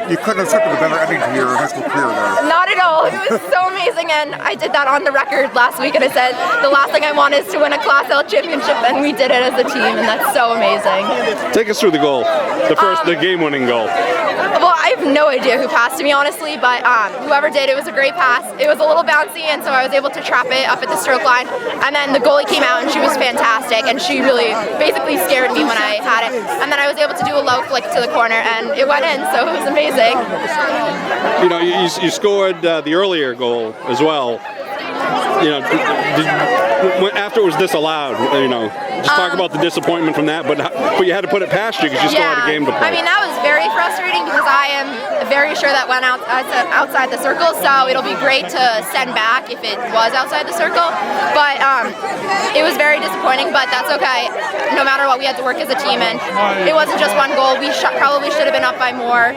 You couldn't have scripted a better ending to your high school career there. Not at all. It was so amazing, and I did that on the record last week, and I said the last thing I want is to win a Class L championship, and we did it as a team, and that's so amazing. Take us through the goal, the game-winning goal. Well, I have no idea who passed to me, honestly, but whoever did, it was a great pass. It was a little bouncy, and so I was able to trap it up at the stroke line, and then the goalie came out, and she was fantastic, and she really basically scared me when I had it, and then I was able to do a low flick to the corner, and it went in, so it was amazing. You know, you scored the earlier goal as well. You know, after it was disallowed, you know, just talk about the disappointment from that, but you had to put it past you because you still had a game to play. I mean, that was very frustrating because I am very sure that went outside the circle, so it'll be great to send back if it was outside the circle, but it was very disappointing, but that's okay. No matter what, we had to work as a team, and it wasn't just one goal. We probably should have been up by more,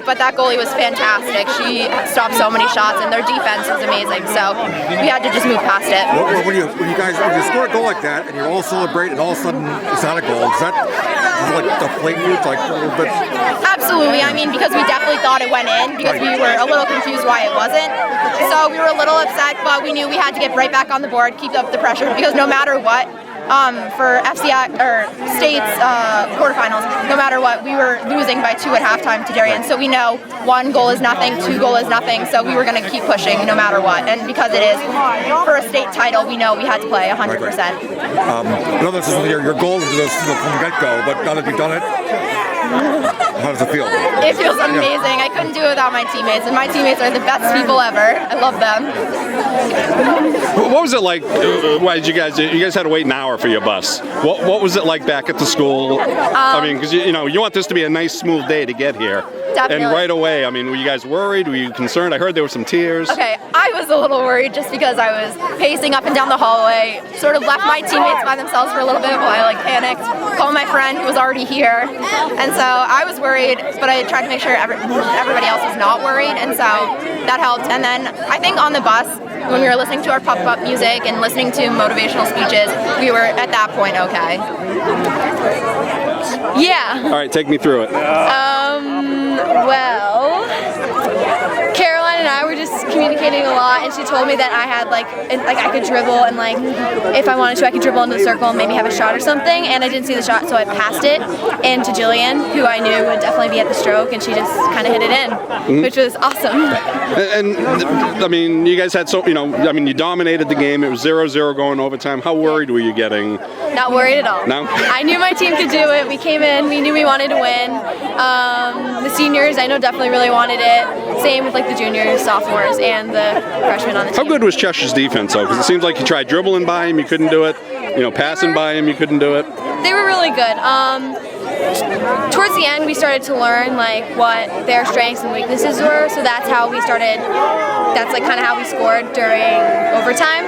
but that goalie was fantastic. She stopped so many shots, and their defense was amazing, so we had to just move past it. When you score a goal like that, and you all celebrate, and all of a sudden it's not a goal, does that like deflate you? It's like a little bit. Absolutely. I mean, because we definitely thought it went in because we were a little confused why it wasn't. So we were a little upset, but we knew we had to get right back on the board, keep up the pressure, because no matter what, for FCI or states quarterfinals, no matter what, we were losing by 2 at halftime to Darien. So we know 1 goal is nothing, 2 goals is nothing. So we were going to keep pushing no matter what. And because it is for a state title, we know we had to play 100%. I know this is your goal from the get-go, but now that you've done it, how does it feel? It feels amazing. I couldn't do it without my teammates, and my teammates are the best people ever. I love them. What was it like? Why did you guys had to wait an hour for your bus? What was it like back at the school? I mean, because you want this to be a nice, smooth day to get here. Definitely. And right away, I mean, were you guys worried? Were you concerned? I heard there were some tears. Okay, I was a little worried just because I was pacing up and down the hallway, sort of left my teammates by themselves for a little bit while I panicked, called my friend who was already here, and so I was worried, but I tried to make sure everybody else was not worried, and so that helped. And then I think on the bus, when we were listening to our pop-up music and listening to motivational speeches, we were at that point okay. Yeah. All right, take me through it. Well, Caroline and I were just communicating a lot, and she told me that I had I could dribble, and if I wanted to, I could dribble into the circle and maybe have a shot or something. And I didn't see the shot, so I passed it in to Jillian, who I knew would definitely be at the stroke, and she just kind of hit it in, which was awesome. And I mean, you guys had you dominated the game. It was 0-0 going overtime. How worried were you getting? Not worried at all. No? I knew my team could do it. We came in, we knew we wanted to win. The seniors, I know, definitely really wanted it. Same with the juniors, sophomores, and the freshmen on the team. How good was Cheshire's defense, though? Because it seems like you tried dribbling by him, you couldn't do it. Passing by him, you couldn't do it. They were really good. Towards the end, we started to learn what their strengths and weaknesses were. So that's how we started. That's kind of how we scored during overtime.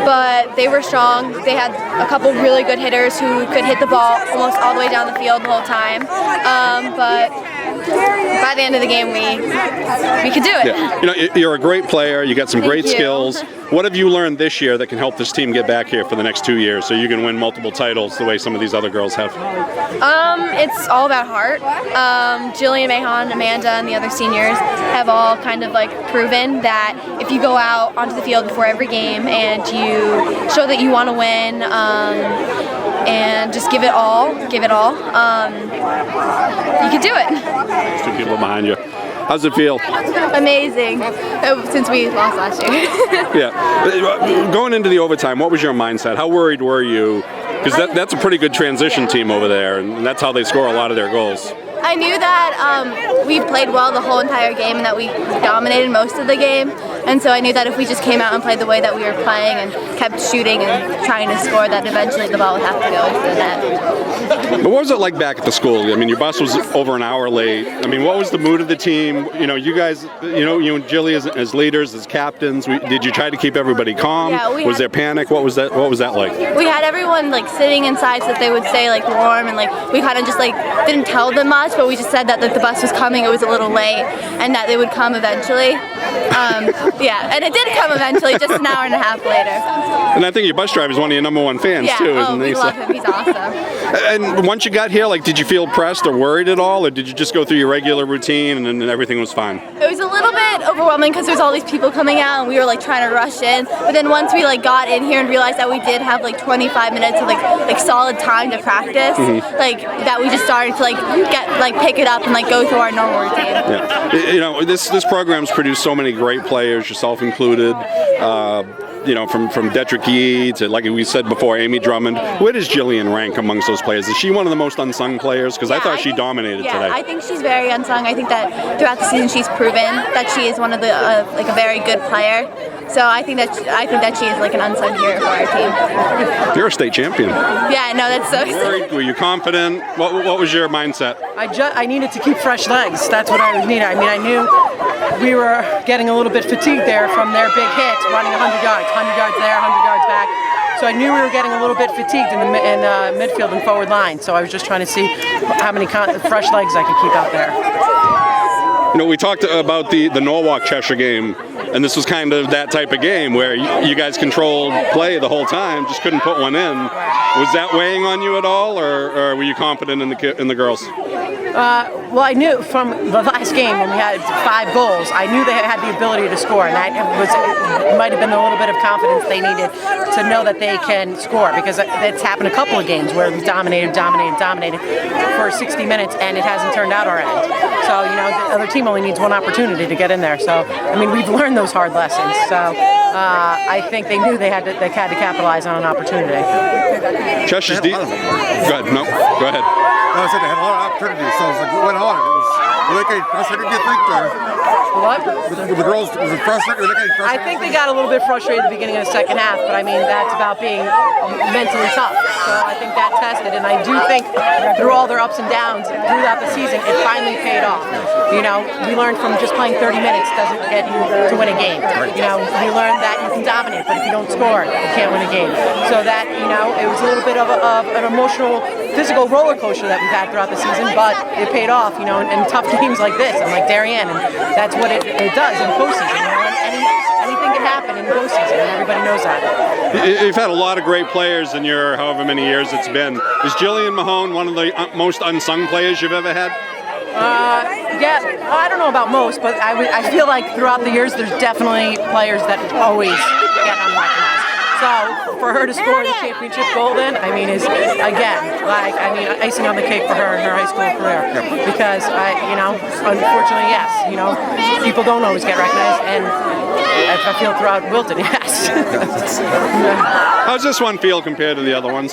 But they were strong. They had a couple really good hitters who could hit the ball almost all the way down the field the whole time. But by the end of the game, we could do it. Yeah. You're a great player. You got some great skills. What have you learned this year that can help this team get back here for the next 2 years so you can win multiple titles the way some of these other girls have? It's all about heart. Jillian, Mahon, Amanda, and the other seniors have all kind of proven that if you go out onto the field before every game and you show that you want to win and just give it all, you can do it. There's 2 people behind you. How's it feel? Amazing, since we lost last year. Yeah. Going into the overtime, what was your mindset? How worried were you? Because that's a pretty good transition team over there, and that's how they score a lot of their goals. I knew that we played well the whole entire game and that we dominated most of the game. And so I knew that if we just came out and played the way that we were playing and kept shooting and trying to score, that eventually the ball would have to go into the net. But what was it like back at the school? I mean, your bus was over an hour late. I mean, what was the mood of the team? You know, you guys, you and Jilly as leaders, as captains, did you try to keep everybody calm? Yeah, was there panic? What was that like? We had everyone like sitting inside so that they would stay like warm, and like we kind of just like didn't tell them much, but we just said that the bus was coming. It was a little late, and that they would come eventually. Yeah, and it did come eventually, just an hour and a half later. And I think your bus driver is one of your #1 fans too, isn't he? We love him. He's awesome. And once you got here, like, did you feel pressed or worried at all, or did you just go through your regular routine and everything was fine? It was a little bit overwhelming because there's all these people coming out, and we were like trying to rush in. But then once we like got in here and realized that we did have like 25 minutes of like solid time to practice, like that we just started to like pick it up and like go through our normal routine. Yeah, you know, this program's produced so many great players, yourself included. You know, from Detrick Yee to, like we said before, Amy Drummond. Where does Jillian rank amongst those players? Is she one of the most unsung players? Because I thought she dominated today. Yeah, I think she's very unsung. I think that throughout the season she's proven that she is one of the like a very good player. So I think that she is like an unsung hero for our team. You're a state champion. Yeah, no, that's so. Were you confident? What was your mindset? I needed to keep fresh legs. That's what I needed. I mean, I knew we were getting a little bit fatigued there from their big hits, running 100 yards there, 100 yards back. So I knew we were getting a little bit fatigued in the midfield and forward line. So I was just trying to see how many fresh legs I could keep out there. You know, we talked about the Norwalk Cheshire game, and this was kind of that type of game where you guys controlled play the whole time, just couldn't put one in. Was that weighing on you at all, or were you confident in the girls? Well, I knew from the last game when we had 5 goals, I knew they had the ability to score, and that might have been a little bit of confidence they needed to know that they can score, because it's happened a couple of games where we've dominated for 60 minutes, and it hasn't turned out our end. So, you know, the other team only needs one opportunity to get in there. So, I mean, we've learned those hard lessons. So, I think they knew they had to capitalize on an opportunity. Cheshire's deep. Go ahead. No, go ahead. No, I said they had a lot of opportunities, so it went on. It was really getting frustrated to get think there. What? The girls, was it frustrated? I think they got a little bit frustrated at the beginning of the second half, but I mean, that's about being mentally tough. So I think that tested, and I do think through all their ups and downs throughout the season, it finally paid off. You know, we learned from just playing 30 minutes doesn't get you to win a game. You know, we learned that you can dominate, but if you don't score, you can't win a game. So that, you know, it was a little bit of an emotional, physical roller coaster that we've had throughout the season, but it paid off, you know, in tough games like this, and like Darien, and that's what it does in postseason. You know, anything can happen in postseason, and everybody knows that. You've had a lot of great players in your however many years it's been. Is Jillian Mahone one of the most unsung players you've ever had? Yeah, I don't know about most, but I feel like throughout the years there's definitely players that always get unrecognized. So for her to score the championship goal then, I mean, is again, like, I mean, icing on the cake for her in her high school career. Because, you know, unfortunately, yes, you know, people don't always get recognized, and I feel throughout Wilton, yes. How's this one feel compared to the other ones?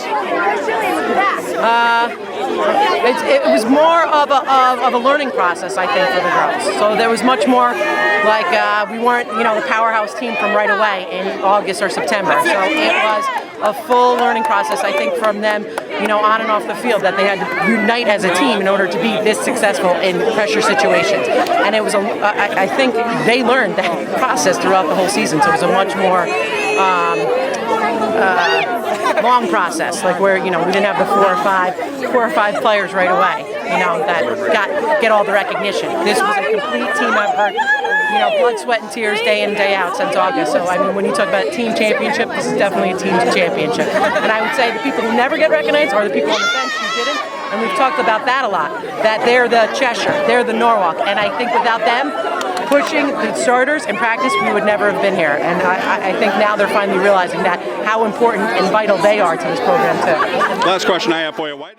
It was more of a learning process, I think, for the girls. So there was much more like we weren't, you know, the powerhouse team from right away in August or September. So it was a full learning process, I think, from them, you know, on and off the field, that they had to unite as a team in order to be this successful in pressure situations. And it was I think they learned that process throughout the whole season. So it was a much more long process, like where, you know, we didn't have the four or five players right away, you know, that get all the recognition. This was a complete team effort, you know, blood, sweat, and tears day in, day out since August. So, I mean, when you talk about team championship, this is definitely a team championship. And I would say the people who never get recognized are the people on the bench who didn't. And we've talked about that a lot, that they're the Cheshire, they're the Norwalk. And I think without them pushing the starters in practice, we would never have been here. And I think now they're finally realizing that how important and vital they are to this program too. Last question I have for you. Why